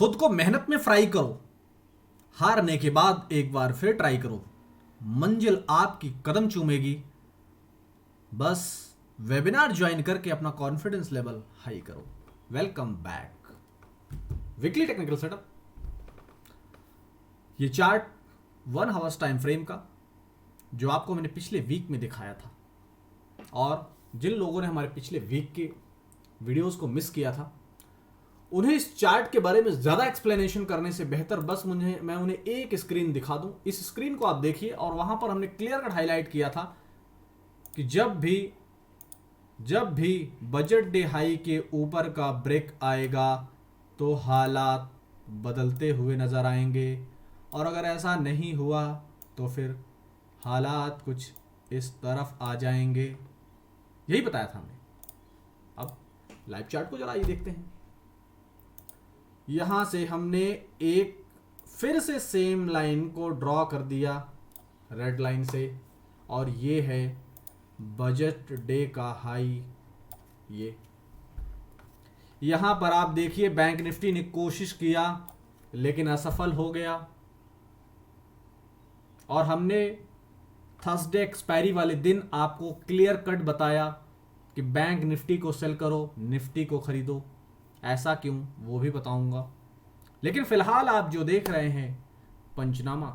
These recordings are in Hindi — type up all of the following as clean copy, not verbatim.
खुद को मेहनत में फ्राई करो, हारने के बाद एक बार फिर ट्राई करो, मंजिल आपकी कदम चूमेगी। बस वेबिनार ज्वाइन करके अपना कॉन्फिडेंस लेवल हाई करो। Welcome back. Weekly technical setup. ये चार्ट 1 आवर्स टाइम फ्रेम का जो आपको मैंने पिछले वीक में दिखाया था, और जिन लोगों ने हमारे पिछले वीक के वीडियोस को मिस किया था उन्हें इस चार्ट के बारे में ज्यादा एक्सप्लेनेशन करने से बेहतर बस मैं उन्हें एक स्क्रीन दिखा दूं। इस स्क्रीन को आप देखिए, और वहां पर हमने क्लियर कट हाईलाइट किया था कि जब भी बजट डे हाई के ऊपर का ब्रेक आएगा तो हालात बदलते हुए नजर आएंगे, और अगर ऐसा नहीं हुआ तो फिर हालात कुछ इस तरफ आ जाएंगे। यही बताया था हमने। अब लाइव चार्ट को जरा आइए देखते हैं। यहां से हमने एक फिर से सेम लाइन को ड्रॉ कर दिया रेड लाइन से, और ये है बजट डे का हाई। ये यहां पर आप देखिए बैंक निफ्टी ने कोशिश किया लेकिन असफल हो गया, और हमने थर्सडे एक्सपायरी वाले दिन आपको क्लियर कट बताया कि बैंक निफ्टी को सेल करो, निफ्टी को खरीदो। ऐसा क्यों वो भी बताऊंगा। लेकिन फिलहाल आप जो देख रहे हैं पंचनामा,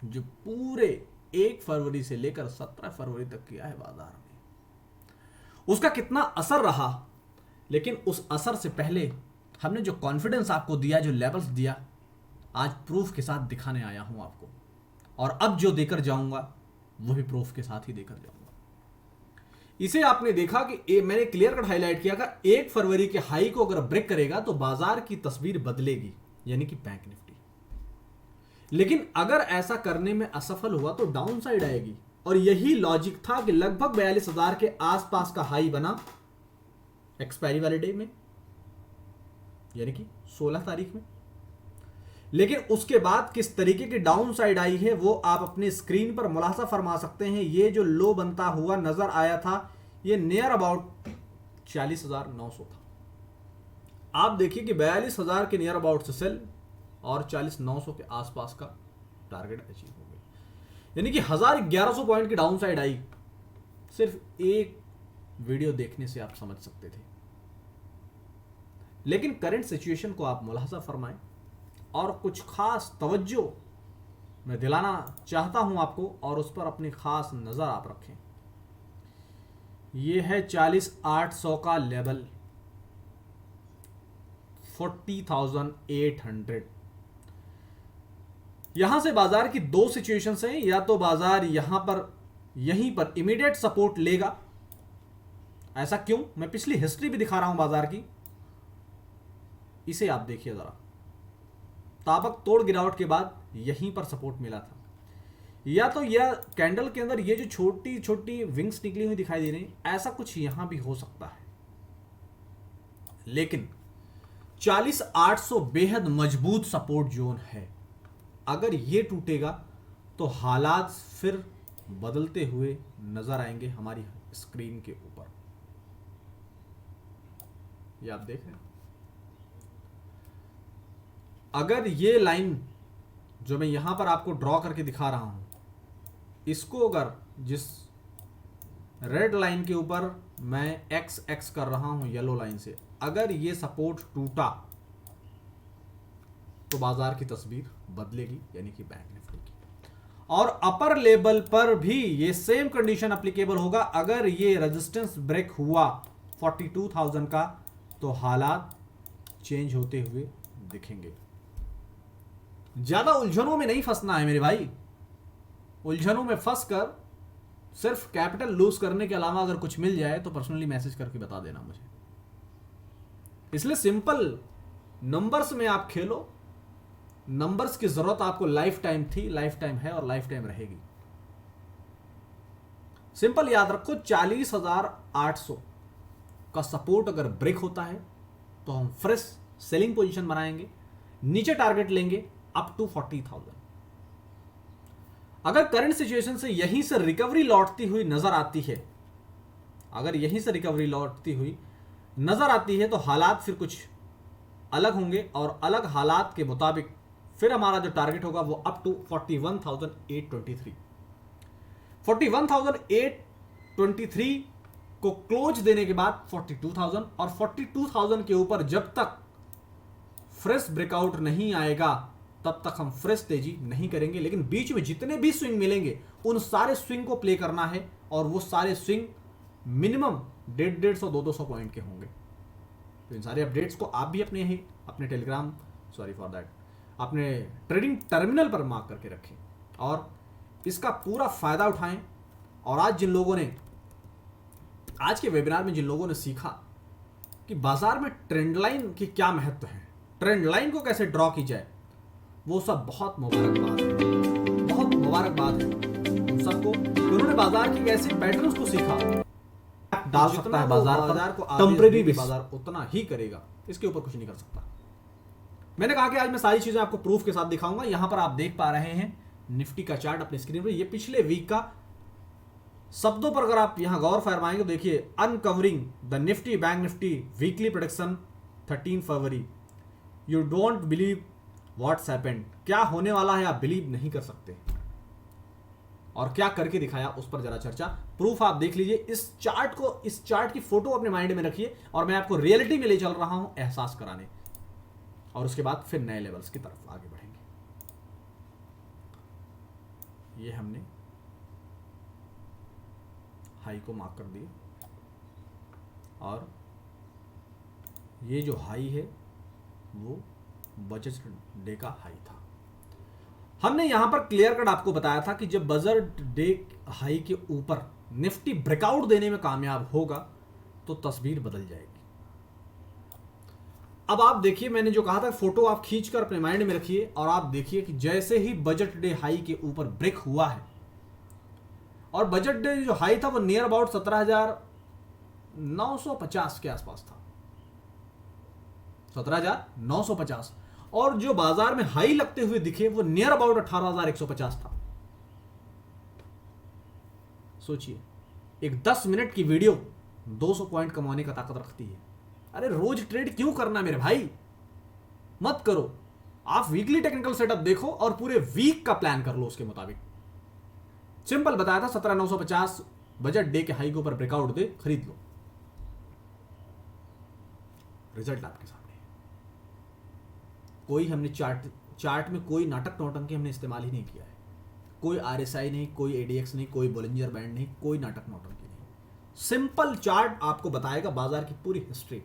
जो पूरे 1 फरवरी से लेकर 17 फरवरी तक किया है बाजार में, उसका कितना असर रहा। लेकिन उस असर से पहले हमने जो कॉन्फिडेंस आपको दिया, जो लेवल्स दिया, आज प्रूफ के साथ दिखाने आया हूं आपको, और अब जो देकर जाऊंगा वो भी प्रूफ के साथ ही देकर जाऊंगा। इसे आपने देखा कि मैंने क्लियर कट हाईलाइट किया कि 1 फरवरी के हाई को अगर ब्रेक करेगा तो बाजार की तस्वीर बदलेगी, यानी कि बैंक निफ्टी। लेकिन अगर ऐसा करने में असफल हुआ तो डाउन साइड आएगी, और यही लॉजिक था कि लगभग 42,000 के आसपास का हाई बना एक्सपायरी वाले डे में, यानी कि 16 तारीख में। लेकिन उसके बाद किस तरीके की डाउन साइड आई है वो आप अपने स्क्रीन पर मुलाहजा फरमा सकते हैं। ये जो लो बनता हुआ नजर आया था, ये नियर अबाउट 40,900 था। आप देखिए कि 42,000 के नियर अबाउट से सेल, और 40,900 के आसपास का टारगेट अचीव हो गया, यानी कि 1,1100 पॉइंट की डाउन साइड आई। सिर्फ एक वीडियो देखने से आप समझ सकते थे। लेकिन करंट सिचुएशन को आप मुलाहजा फरमाएं, और कुछ खास तवज्जो मैं दिलाना चाहता हूं आपको, और उस पर अपनी खास नजर आप रखें। यह है 40,800 का लेवल, 40,800। यहां से बाजार की 2 सिचुएशंस हैं। या तो बाजार यहीं पर इमीडिएट सपोर्ट लेगा। ऐसा क्यों, मैं पिछली हिस्ट्री भी दिखा रहा हूं बाजार की, इसे आप देखिए जरा। ताबक तोड़ गिरावट के बाद यहीं पर सपोर्ट मिला था। या तो यह कैंडल के अंदर ये जो छोटी छोटी विंग्स निकली हुई दिखाई दे रही, ऐसा कुछ यहां भी हो सकता है। लेकिन 40,800 बेहद मजबूत सपोर्ट जोन है। अगर ये टूटेगा तो हालात फिर बदलते हुए नजर आएंगे हमारी स्क्रीन के ऊपर। ये आप देख रहे हैं। अगर ये लाइन जो मैं यहां पर आपको ड्रॉ करके दिखा रहा हूं, इसको अगर जिस रेड लाइन के ऊपर मैं एक्स कर रहा हूं येलो लाइन से, अगर ये सपोर्ट टूटा तो बाजार की तस्वीर बदलेगी, यानी कि बैंक निफ्टी की। और अपर लेवल पर भी ये सेम कंडीशन एप्लीकेबल होगा। अगर ये रेजिस्टेंस ब्रेक हुआ 42,000 का तो हालात चेंज होते हुए दिखेंगे। ज्यादा उलझनों में नहीं फंसना है मेरे भाई। उलझनों में फंस कर सिर्फ कैपिटल लूज करने के अलावा अगर कुछ मिल जाए तो पर्सनली मैसेज करके बता देना मुझे। इसलिए सिंपल नंबर्स में आप खेलो। नंबर्स की जरूरत आपको लाइफ टाइम थी, लाइफ टाइम है और लाइफ टाइम रहेगी। सिंपल याद रखो, 40,800 का सपोर्ट अगर ब्रेक होता है तो हम फ्रेश सेलिंग पोजीशन बनाएंगे, नीचे टारगेट लेंगे अप टू 40,000। अगर करंट सिचुएशन से यहीं से रिकवरी लौटती हुई नजर आती है, अगर यहीं से रिकवरी लौटती हुई नजर आती है तो हालात फिर कुछ अलग होंगे और अलग हालात के मुताबिक फिर हमारा जो टारगेट होगा वो अप टू 41,823। 41,823 को क्लोज देने के बाद 42,000 और 42,000 के ऊपर जब तक फ्रेश ब्रेकआउट नहीं आएगा तब तक हम फ्रेश तेजी नहीं करेंगे। लेकिन बीच में जितने भी स्विंग मिलेंगे उन सारे स्विंग को प्ले करना है और वो सारे स्विंग मिनिमम 150-150, 200 पॉइंट के होंगे। तो इन सारे अपडेट्स को आप भी अपने टेलीग्राम अपने ट्रेडिंग टर्मिनल पर मार्क करके रखें और इसका पूरा फायदा उठाएं। और आज के वेबिनार में जिन लोगों ने सीखा कि बाजार में ट्रेंड लाइन की क्या महत्व है, ट्रेंड लाइन को कैसे ड्रॉ की जाए, वो सब बहुत मुबारकबाद है, बहुत मुबारकबाद है उन सबको। उन्होंने बाजार की ऐसे पैटर्न्स को सीखा, डाल सकता है बाजार को टेम्परेरी बाजार उतना ही करेगा, इसके ऊपर कुछ नहीं कर सकता। मैंने कहा कि आज मैं सारी चीजें आपको प्रूफ के साथ दिखाऊंगा। यहां पर आप देख पा रहे हैं निफ्टी का चार्ट अपनी स्क्रीन पर। ये पिछले वीक का शब्दों पर अगर आप यहां गौर फरमाएंगे तो देखिए, uncovering the Nifty bank Nifty weekly prediction 13 February, you don't believe what's happened. क्या होने वाला है आप बिलीव नहीं कर सकते, और क्या करके दिखाया उस पर जरा चर्चा। प्रूफ आप देख लीजिए, इस चार्ट की फोटो अपने माइंड में रखिए और मैं आपको रियलिटी में ले चल रहा हूं एहसास कराने, और उसके बाद फिर नए लेवल्स की तरफ आगे बढ़ेंगे। ये हमने हाई को मार्क कर दिया और ये जो हाई है वो बजट डे का हाई था। हमने यहां पर क्लियर कट आपको बताया था कि जब बजट डे हाई के ऊपर निफ्टी ब्रेकआउट देने में कामयाब होगा तो तस्वीर बदल जाएगी। अब आप देखिए, मैंने जो कहा था फोटो आप खींचकर अपने माइंड में रखिए और आप देखिए कि जैसे ही बजट डे हाई के ऊपर ब्रेक हुआ है, और बजट डे जो हाई था वो नियर अबाउट 17,950 के आसपास था, 17,950, और जो बाजार में हाई लगते हुए दिखे वो नियर अबाउट 18,150 था। सोचिए, एक 10 मिनट की वीडियो 200 पॉइंट कमाने का ताकत रखती है। अरे रोज ट्रेड क्यों करना मेरे भाई, मत करो। आप वीकली टेक्निकल सेटअप देखो और पूरे वीक का प्लान कर लो उसके मुताबिक। सिंपल बताया था, 17,950 बजट डे के हाई के ऊपर ब्रेकआउट दे, खरीद लो। रिजल्ट आपके सामने है। कोई हमने चार्ट में कोई नाटक नौटंकी हमने इस्तेमाल ही नहीं किया है। कोई आरएसआई नहीं, कोई एडीएक्स नहीं, कोई बोलिंजर बैंड नहीं, कोई नाटक नौटंकी नहीं। सिंपल चार्ट आपको बताएगा बाजार की पूरी हिस्ट्री।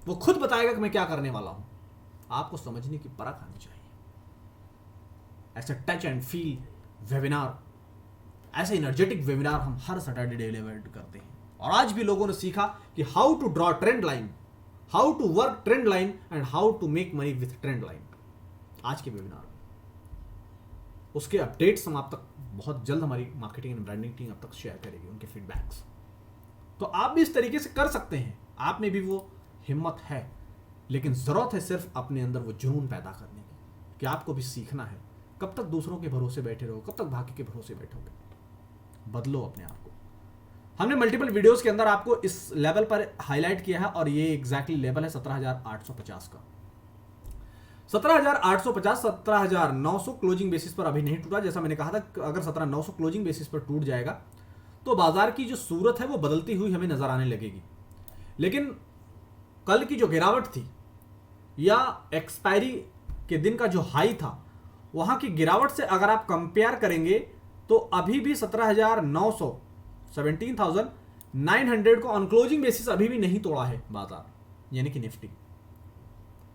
वो खुद बताएगा कि मैं क्या करने वाला हूं। आपको समझने की परख आनी चाहिए। ऐसे टच एंड फील वेबिनार, ऐसे एनर्जेटिक वेबिनार हम हर सैटरडे डिलीवर करते हैं। और आज भी लोगों ने सीखा कि how to draw trend line, how to work trend line and how to make money with trend line. आज के वेबिनार में उसके अपडेट्स हम आप तक बहुत जल्द हमारी मार्केटिंग एंड ब्रांडिंग टीम आप तक शेयर करेगी, उनके फीडबैक्स। तो आप भी इस तरीके से कर सकते हैं। आप में भी वो हिम्मत है, लेकिन जरूरत है सिर्फ अपने अंदर वो जुनून पैदा करने की कि आपको भी सीखना है। कब तक दूसरों के भरोसे बैठे रहो, कब तक भाग्य के भरोसे बैठोगे? बदलो अपने आप को। हमने मल्टीपल वीडियोस के अंदर आपको इस लेवल पर हाईलाइट किया है और ये एग्जैक्टली लेवल है 17,850 का। 17,850, 17,900 क्लोजिंग बेसिस पर अभी नहीं टूटा। जैसा मैंने कहा था, अगर 17,900 क्लोजिंग बेसिस पर टूट जाएगा तो बाजार की जो सूरत है वो बदलती हुई हमें नजर आने लगेगी। लेकिन कल की जो गिरावट थी या एक्सपायरी के दिन का जो हाई था, वहां की गिरावट से अगर आप कंपेयर करेंगे तो अभी भी 17,900, 17,900 को ऑन क्लोजिंग बेसिस अभी भी नहीं तोड़ा है बाजार, यानी कि निफ्टी।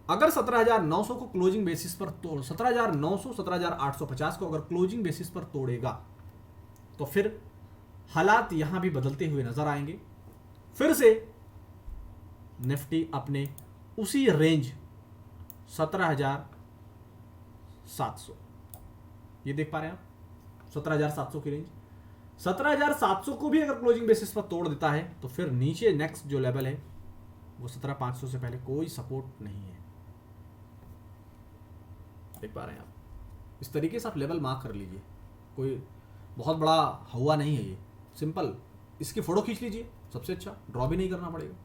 अगर 17,900 को क्लोजिंग बेसिस पर 17,900, 17,850 को अगर क्लोजिंग बेसिस पर तोड़ेगा तो फिर हालात यहां भी बदलते हुए नजर आएंगे। फिर से निफ्टी अपने उसी रेंज 17,700, ये देख पा रहे हैं आप, 17,700 की रेंज। 17,700 को भी अगर क्लोजिंग बेसिस पर तोड़ देता है तो फिर नीचे नेक्स्ट जो लेवल है वो 17,500 से पहले कोई सपोर्ट नहीं है। देख पा रहे हैं आप, इस तरीके से आप लेवल मार्क कर लीजिए। कोई बहुत बड़ा हुआ नहीं है ये, सिंपल इसकी फोटो खींच लीजिए, सबसे अच्छा, ड्रॉ भी नहीं करना पड़ेगा।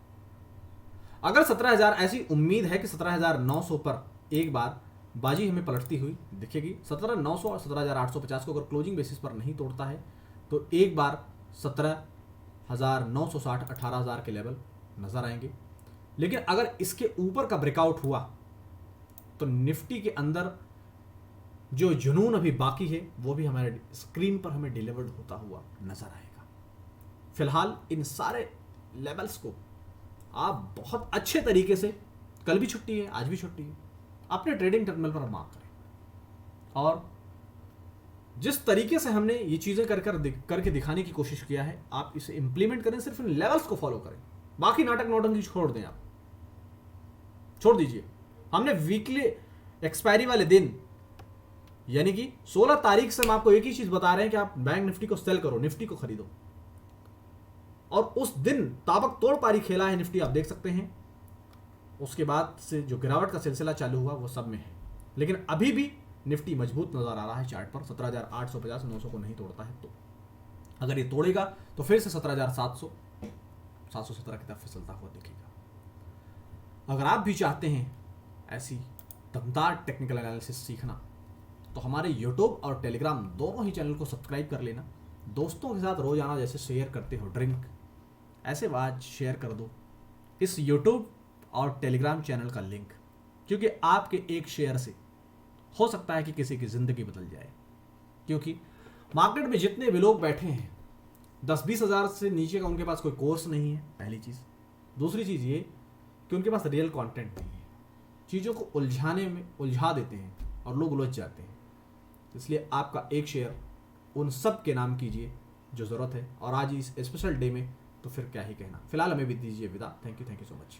अगर 17,000 ऐसी उम्मीद है कि 17,900 पर एक बार बाजी हमें पलटती हुई दिखेगी। 17,900 और 17,850 को अगर क्लोजिंग बेसिस पर नहीं तोड़ता है तो एक बार 17,960 18,000 के लेवल नजर आएंगे। लेकिन अगर इसके ऊपर का ब्रेकआउट हुआ तो निफ्टी के अंदर जो जुनून अभी बाकी है वो भी हमारे स्क्रीन पर हमें डिलीवर्ड होता हुआ नजर आएगा। फिलहाल इन सारे लेवल्स को आप बहुत अच्छे तरीके से, कल भी छुट्टी है आज भी छुट्टी है, अपने ट्रेडिंग टर्मिनल पर मार्क करें। और जिस तरीके से हमने ये चीजें करके दिखाने की कोशिश किया है आप इसे इंप्लीमेंट करें, सिर्फ इन लेवल्स को फॉलो करें, बाकी नाटक नौटंकी छोड़ दें, आप छोड़ दीजिए। हमने वीकली एक्सपायरी वाले दिन यानी कि 16 तारीख से हम आपको एक ही चीज बता रहे हैं कि आप बैंक निफ्टी को सेल करो, निफ्टी को खरीदो, और उस दिन ताबकतोड़ पारी खेला है निफ्टी, आप देख सकते हैं। उसके बाद से जो गिरावट का सिलसिला चालू हुआ वो सब में है, लेकिन अभी भी निफ्टी मजबूत नजर आ रहा है चार्ट पर। 17,850 900 को नहीं तोड़ता है तो अगर ये तोड़ेगा तो फिर से 17,700 717 की तरफ फिसलता हुआ दिखेगा। अगर आप भी चाहते हैं ऐसी दमदार टेक्निकल एनालिसिस सीखना तो हमारे यूट्यूब और टेलीग्राम दोनों ही चैनल को सब्सक्राइब कर लेना। दोस्तों के साथ रोजाना जैसे शेयर करते हो ड्रिंक, ऐसे बात शेयर कर दो इस यूट्यूब और टेलीग्राम चैनल का लिंक, क्योंकि आपके एक शेयर से हो सकता है कि किसी की जिंदगी बदल जाए। क्योंकि मार्केट में जितने भी लोग बैठे हैं 10-20 हज़ार से नीचे का उनके पास कोई कोर्स नहीं है, पहली चीज़। दूसरी चीज़ ये कि उनके पास रियल कंटेंट नहीं है, चीज़ों को उलझाने में उलझा देते हैं और लोग उलझ जाते हैं। इसलिए आपका एक शेयर उन सब के नाम कीजिए जो ज़रूरत है, और आज इस स्पेशल डे में तो फिर क्या ही कहना। फिलहाल हमें भी दीजिए विदा। Thank you so much.